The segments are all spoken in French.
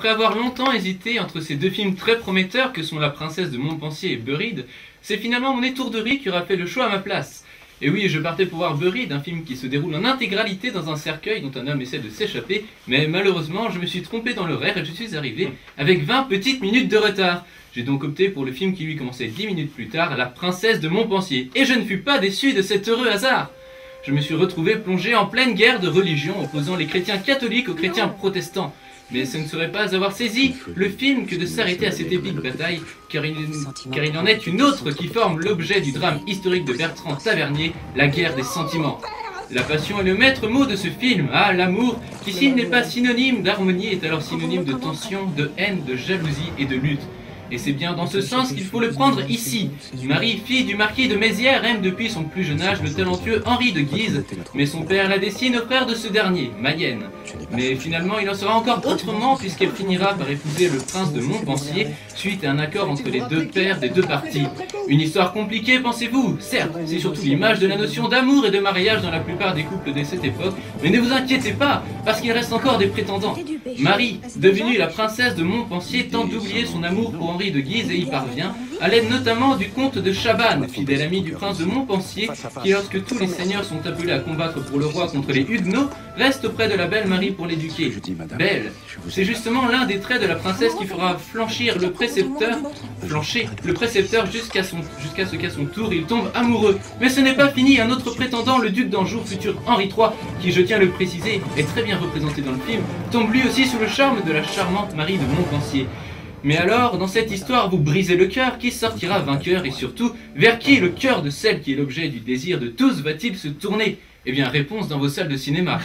Après avoir longtemps hésité entre ces deux films très prometteurs que sont La Princesse de Montpensier et Buried, c'est finalement mon étourderie qui aura fait le choix à ma place. Et oui, je partais pour voir Buried, un film qui se déroule en intégralité dans un cercueil dont un homme essaie de s'échapper, mais malheureusement je me suis trompé dans l'horaire et je suis arrivé avec 20 petites minutes de retard. J'ai donc opté pour le film qui lui commençait 10 minutes plus tard, La Princesse de Montpensier, et je ne fus pas déçu de cet heureux hasard. Je me suis retrouvé plongé en pleine guerre de religion opposant les chrétiens catholiques aux chrétiens protestants. Mais ce ne serait pas avoir saisi le film que de s'arrêter à cette épique bataille, car il en est une autre qui forme l'objet du drame historique de Bertrand Tavernier, la guerre des sentiments. La passion est le maître mot de ce film. Ah, l'amour, qui s'il n'est pas synonyme d'harmonie, est alors synonyme de tension, de haine, de jalousie et de lutte. Et c'est bien dans ce sens qu'il faut le prendre ici. Marie, fille du marquis de Mézières, aime depuis son plus jeune âge le talentueux Henri de Guise, mais son père la destine au frère de ce dernier, Mayenne. Mais finalement, il en sera encore autrement puisqu'elle finira par épouser le prince de Montpensier suite à un accord entre les deux pères des deux parties. Une histoire compliquée, pensez-vous? Certes, c'est surtout l'image de la notion d'amour et de mariage dans la plupart des couples de cette époque, mais ne vous inquiétez pas, parce qu'il reste encore des prétendants. Marie, devenue la princesse de Montpensier, tente d'oublier son amour pour Henri de Guise et y parvient, à l'aide notamment du comte de Chabannes, fidèle ami du prince de Montpensier, qui lorsque tous les seigneurs sont appelés à combattre pour le roi contre les Huguenots, reste auprès de la belle Marie pour l'éduquer. Belle, c'est justement l'un des traits de la princesse qui fera flancher le précepteur jusqu'à ce qu'à son tour il tombe amoureux. Mais ce n'est pas fini, un autre prétendant, le duc d'Anjou, futur Henri III, qui je tiens à le préciser, est très bien représenté dans le film, tombe lui aussi sous le charme de la charmante Marie de Montpensier. Mais alors, dans cette histoire, vous brisez le cœur, qui sortira vainqueur et surtout, vers qui le cœur de celle qui est l'objet du désir de tous va-t-il se tourner? Eh bien, réponse dans vos salles de cinéma.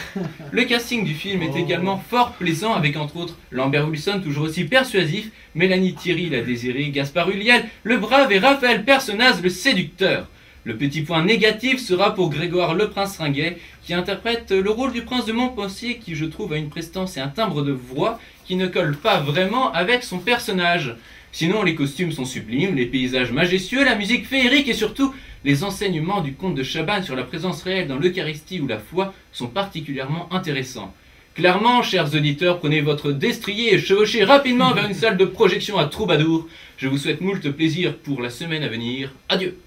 Le casting du film est également fort plaisant avec entre autres Lambert Wilson, toujours aussi persuasif, Mélanie Thierry, la désirée, Gaspard Ulliel, le brave et Raphaël Personnaz, le séducteur. Le petit point négatif sera pour Grégoire Le Prince Ringuet, qui interprète le rôle du prince de Montpensier, qui je trouve a une prestance et un timbre de voix qui ne collent pas vraiment avec son personnage. Sinon, les costumes sont sublimes, les paysages majestueux, la musique féerique et surtout, les enseignements du comte de Chabannes sur la présence réelle dans l'Eucharistie ou la foi sont particulièrement intéressants. Clairement, chers auditeurs, prenez votre destrier et chevauchez rapidement vers une salle de projection à Troubadour. Je vous souhaite moult plaisir pour la semaine à venir. Adieu!